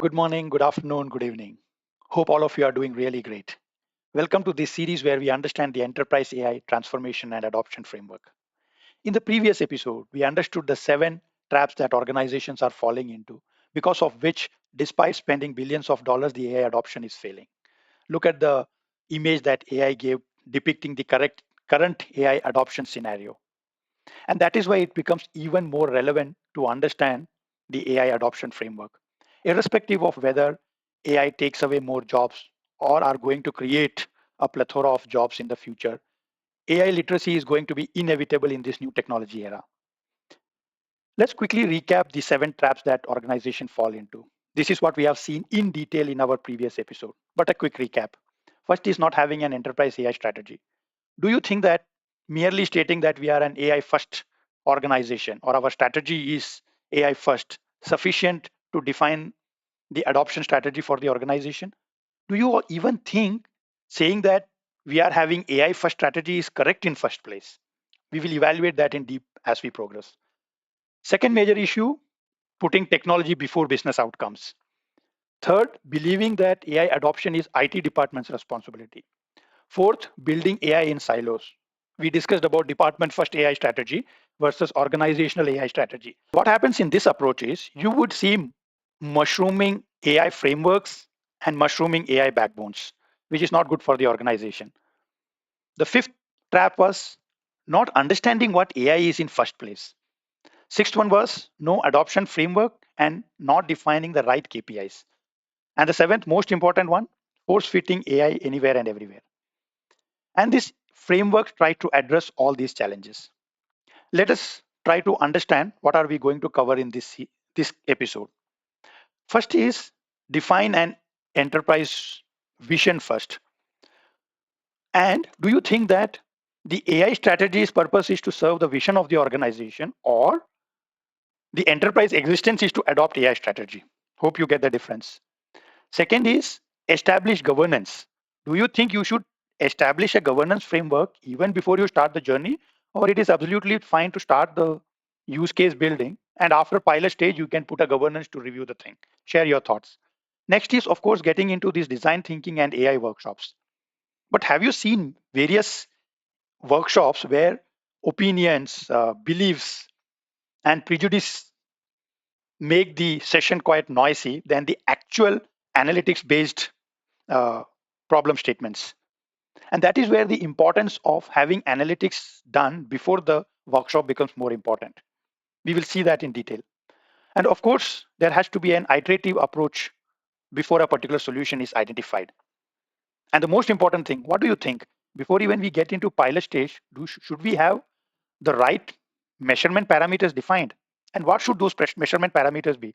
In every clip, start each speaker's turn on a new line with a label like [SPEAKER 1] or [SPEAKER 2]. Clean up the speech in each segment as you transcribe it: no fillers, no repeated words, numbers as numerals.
[SPEAKER 1] Good morning, good afternoon, good evening. Hope all of you are doing really great. Welcome to this series where we understand the enterprise AI transformation and adoption framework. In the previous episode, we understood the 7 traps that organizations are falling into, because of which, despite spending billions of dollars, the AI adoption is failing. Look at the image that AI gave depicting the current AI adoption scenario. And that is why it becomes even more relevant to understand the AI adoption framework. Irrespective of whether AI takes away more jobs or are going to create a plethora of jobs in the future, AI literacy is going to be inevitable in this new technology era. Let's quickly recap the 7 traps that organizations fall into. This is what we have seen in detail in our previous episode, but a quick recap. First is not having an enterprise AI strategy. Do you think that merely stating that we are an AI first organization or our strategy is AI first sufficient to define the adoption strategy for the organization? Do you even think saying that we are having AI first strategy is correct in first place? We will evaluate that in deep as we progress. Second major issue, putting technology before business outcomes. Third, believing that AI adoption is IT department's responsibility. Fourth, building AI in silos. We discussed about department first AI strategy versus organizational AI strategy. What happens in this approach is you would see mushrooming AI frameworks and mushrooming AI backbones, which is not good for the organization. The fifth trap was not understanding what AI is in first place. Sixth one was no adoption framework and not defining the right KPIs. And the seventh most important one, force fitting AI anywhere and everywhere. And this framework try to address all these challenges. Let us try to understand what are we going to cover in this episode. First is define an enterprise vision first. And do you think that the AI strategy's purpose is to serve the vision of the organization, or the enterprise existence is to adopt AI strategy? Hope you get the difference. Second is establish governance. Do you think you should establish a governance framework even before you start the journey, or it is absolutely fine to start the use case building and after pilot stage you can put a governance to review the thing? Share your thoughts. Next is of course getting into these design thinking and AI workshops. But have you seen various workshops where opinions, beliefs, and prejudice make the session quite noisy than the actual analytics based uh, problem statements? And that is where the importance of having analytics done before the workshop becomes more important. We will see that in detail. And of course, there has to be an iterative approach before a particular solution is identified. And the most important thing, what do you think? Before even we get into pilot stage, should we have the right measurement parameters defined? And what should those measurement parameters be?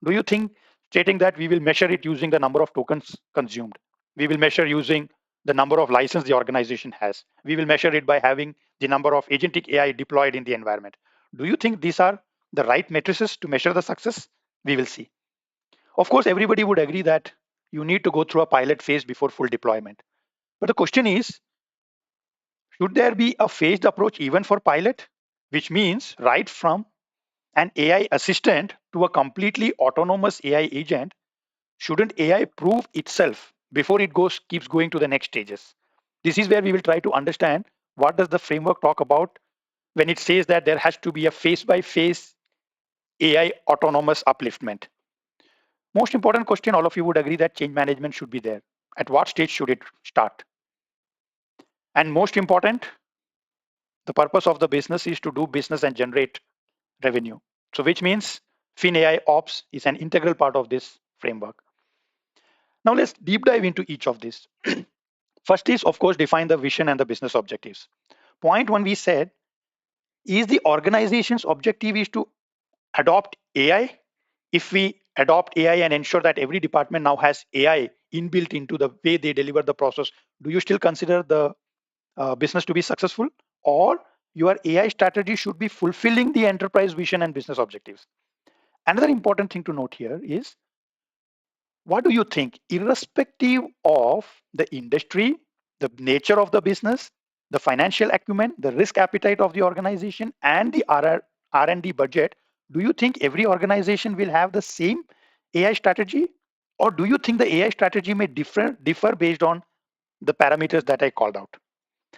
[SPEAKER 1] Do you think stating that we will measure it using the number of tokens consumed? We will measure using the number of license the organization has. We will measure it by having the number of agentic AI deployed in the environment. Do you think these are the right matrices to measure the success? We will see. Of course, everybody would agree that you need to go through a pilot phase before full deployment. But the question is, should there be a phased approach even for pilot? Which means right from an AI assistant to a completely autonomous AI agent, shouldn't AI prove itself before it keeps going to the next stages? This is where we will try to understand what does the framework talk about when it says that there has to be a phase by phase AI autonomous upliftment. Most important question, all of you would agree that change management should be there. At what stage should it start? And most important, the purpose of the business is to do business and generate revenue. So which means FinAI Ops is an integral part of this framework. Now let's deep dive into each of these. First is, of course, define the vision and the business objectives. Point one, we said, is the organization's objective is to adopt AI? If we adopt AI and ensure that every department now has AI inbuilt into the way they deliver the process, do you still consider the business to be successful? Or your AI strategy should be fulfilling the enterprise vision and business objectives? Another important thing to note here is, what do you think, irrespective of the industry, the nature of the business, the financial acumen, the risk appetite of the organization, and the R&D budget, do you think every organization will have the same AI strategy? Or do you think the AI strategy may differ based on the parameters that I called out?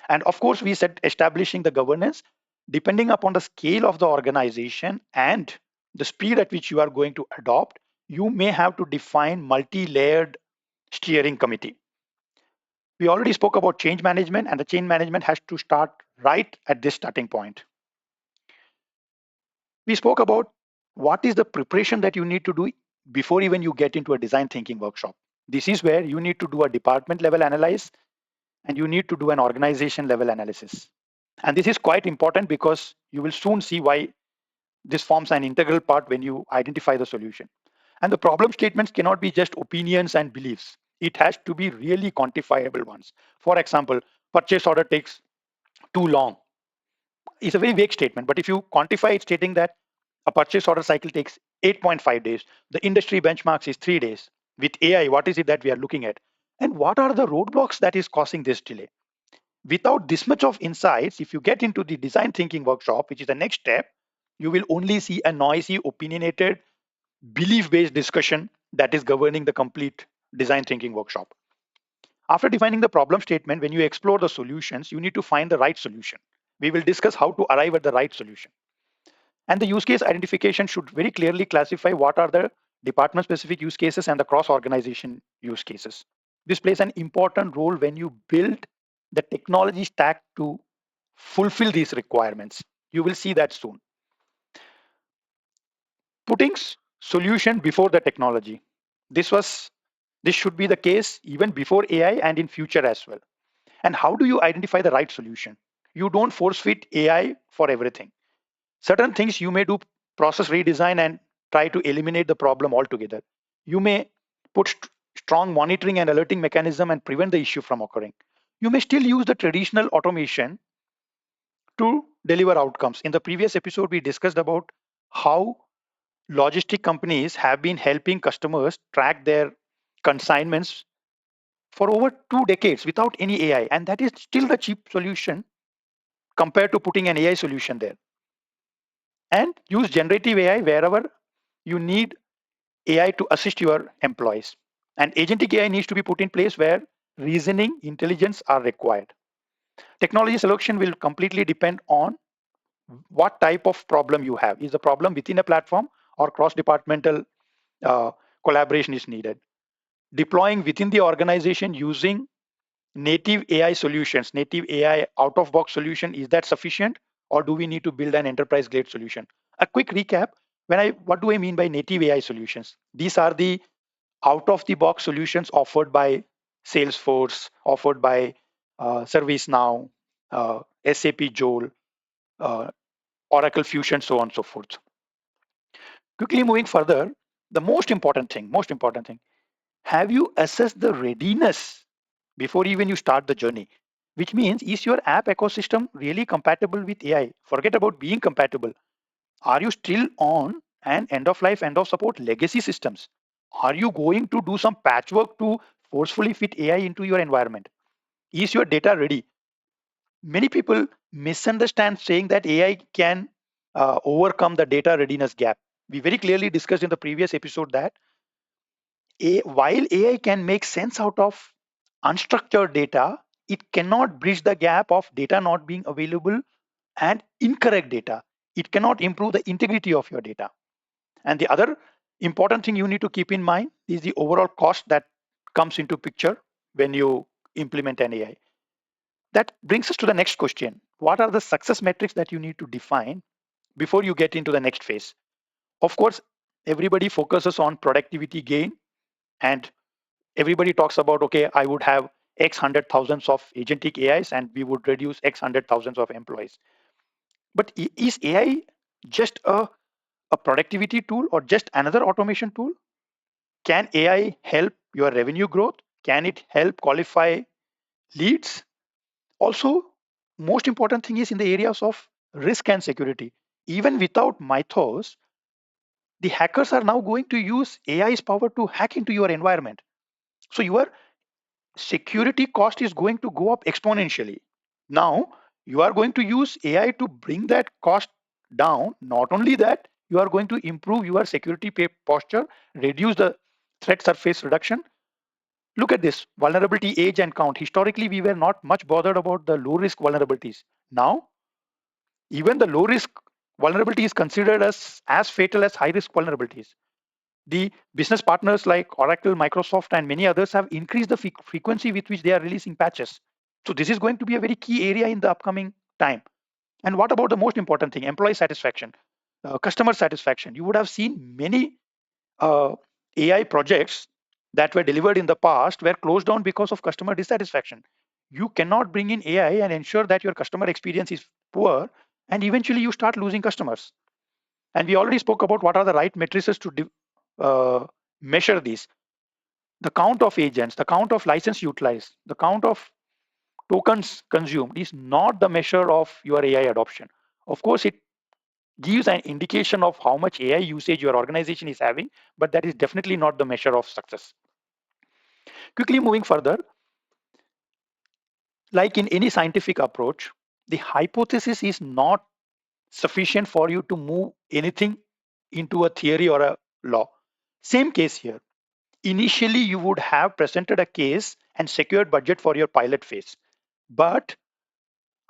[SPEAKER 1] And of course, we said establishing the governance depending upon the scale of the organization and the speed at which you are going to adopt, you may have to define multi-layered steering committee. We already spoke about change management, and the change management has to start right at this starting point. We spoke about what is the preparation that you need to do before even you get into a design thinking workshop. This is where you need to do a department level analysis and you need to do an organization level analysis. And this is quite important because you will soon see why this forms an integral part when you identify the solution. And the problem statements cannot be just opinions and beliefs. It has to be really quantifiable ones. For example, purchase order takes too long. It's a very vague statement, but if you quantify it stating that a purchase order cycle takes 8.5 days, the industry benchmarks is 3 days. With AI, what is it that we are looking at? And what are the roadblocks that is causing this delay? Without this much of insights, if you get into the design thinking workshop, which is the next step, you will only see a noisy, opinionated, belief based discussion that is governing the complete design thinking workshop. After defining the problem statement, when you explore the solutions, you need to find the right solution. We will discuss how to arrive at the right solution. And the use case identification should very clearly classify what are the department specific use cases and the cross organization use cases. This plays an important role when you build the technology stack to fulfill these requirements. You will see that soon. Putting solution before the technology. This was this should be the case even before AI and in future as well. And how do you identify the right solution? You don't force fit AI for everything. Certain things you may do process redesign and try to eliminate the problem altogether. You may put strong monitoring and alerting mechanism and prevent the issue from occurring. You may still use the traditional automation to deliver outcomes. In the previous episode, we discussed about how logistic companies have been helping customers track their consignments for over 2 decades without any AI, and that is still the cheap solution compared to putting an AI solution there. And use generative AI wherever you need AI to assist your employees. And agentic AI needs to be put in place where reasoning intelligence are required. Technology selection will completely depend on what type of problem you have. Is the problem within a platform or cross departmental collaboration is needed? Deploying within the organization using native AI solutions, native AI out of box solution, is that sufficient? Or do we need to build an enterprise grade solution? A quick recap. What do I mean by native AI solutions? These are the out of the box solutions offered by Salesforce, offered by ServiceNow, SAP Joule, uh, Oracle Fusion, so on and so forth. Quickly moving further, the most important thing, have you assessed the readiness before even you start the journey? Which means, is your app ecosystem really compatible with AI? Forget about being compatible. Are you still on an end of life, end of support legacy systems? Are you going to do some patchwork to forcefully fit AI into your environment? Is your data ready? Many people misunderstand saying that AI can overcome the data readiness gap. We very clearly discussed in the previous episode that while AI can make sense out of unstructured data, it cannot bridge the gap of data not being available and incorrect data. It cannot improve the integrity of your data. And the other important thing you need to keep in mind is the overall cost that comes into picture when you implement an AI. That brings us to the next question. What are the success metrics that you need to define before you get into the next phase? Of course, everybody focuses on productivity gain, and everybody talks about, okay, I would have X hundred thousands of agentic AIs and we would reduce X hundred thousands of employees. But is AI just a productivity tool or just another automation tool? Can AI help your revenue growth? Can it help qualify leads? Also, most important thing is in the areas of risk and security. Even without Mythos, the hackers are now going to use AI's power to hack into your environment. So your security cost is going to go up exponentially. Now, you are going to use AI to bring that cost down. Not only that, you are going to improve your security posture, reduce the threat surface reduction. Look at this vulnerability age and count. Historically, we were not much bothered about the low risk vulnerabilities. Now, even the low risk vulnerability is considered as fatal as high risk vulnerabilities. The business partners like Oracle, Microsoft, and many others have increased the frequency with which they are releasing patches. So this is going to be a very key area in the upcoming time. And what about the most important thing? Employee satisfaction, customer satisfaction. You would have seen many uh, AI projects that were delivered in the past were closed down because of customer dissatisfaction. You cannot bring in AI and ensure that your customer experience is poor, and eventually you start losing customers. And we already spoke about what are the right matrices to measure these. The count of agents, the count of license utilized, the count of tokens consumed is not the measure of your AI adoption. Of course, it gives an indication of how much AI usage your organization is having, but that is definitely not the measure of success. Quickly moving further, like in any scientific approach, the hypothesis is not sufficient for you to move anything into a theory or a law. Same case here. Initially, you would have presented a case and secured budget for your pilot phase. But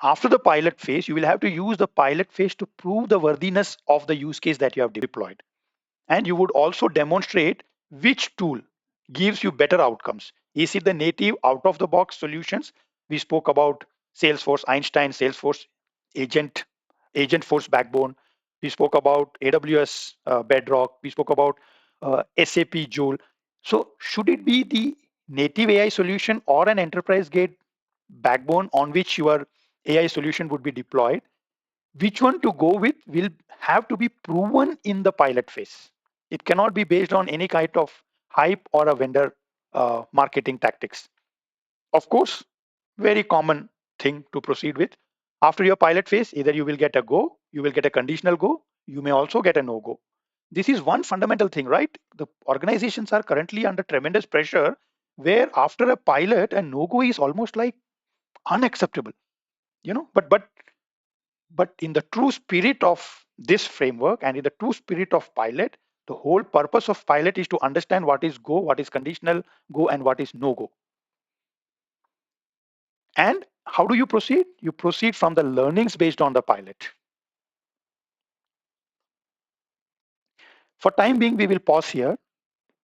[SPEAKER 1] after the pilot phase, you will have to use the pilot phase to prove the worthiness of the use case that you have deployed. And you would also demonstrate which tool gives you better outcomes. Is it the native out of the box solutions? We spoke about Salesforce, Einstein, Salesforce agent, agent force backbone. We spoke about AWS Bedrock. We spoke about SAP Joule. So should it be the native AI solution or an enterprise grade backbone on which your AI solution would be deployed? Which one to go with will have to be proven in the pilot phase. It cannot be based on any kind of hype or a vendor marketing tactics. Of course, very common thing to proceed with. After your pilot phase, either you will get a go, you will get a conditional go, you may also get a no go. This is one fundamental thing, right? The organizations are currently under tremendous pressure where after a pilot, a no go is almost like unacceptable, but in the true spirit of this framework and in the true spirit of pilot, the whole purpose of pilot is to understand what is go, what is conditional go, and what is no go. And how do you proceed? You proceed from the learnings based on the pilot. For time being, we will pause here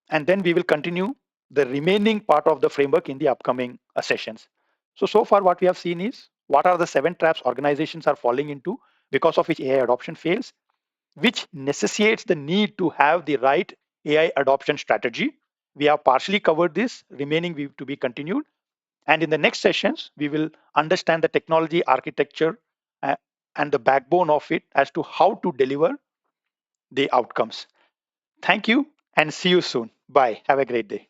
[SPEAKER 1] and then we will continue the remaining part of the framework in the upcoming sessions. So far what we have seen is what are the 7 traps organizations are falling into because of which AI adoption fails, which necessitates the need to have the right AI adoption strategy. We have partially covered this, remaining to be continued. And in the next sessions, we will understand the technology architecture and the backbone of it as to how to deliver the outcomes. Thank you and see you soon. Bye. Have a great day.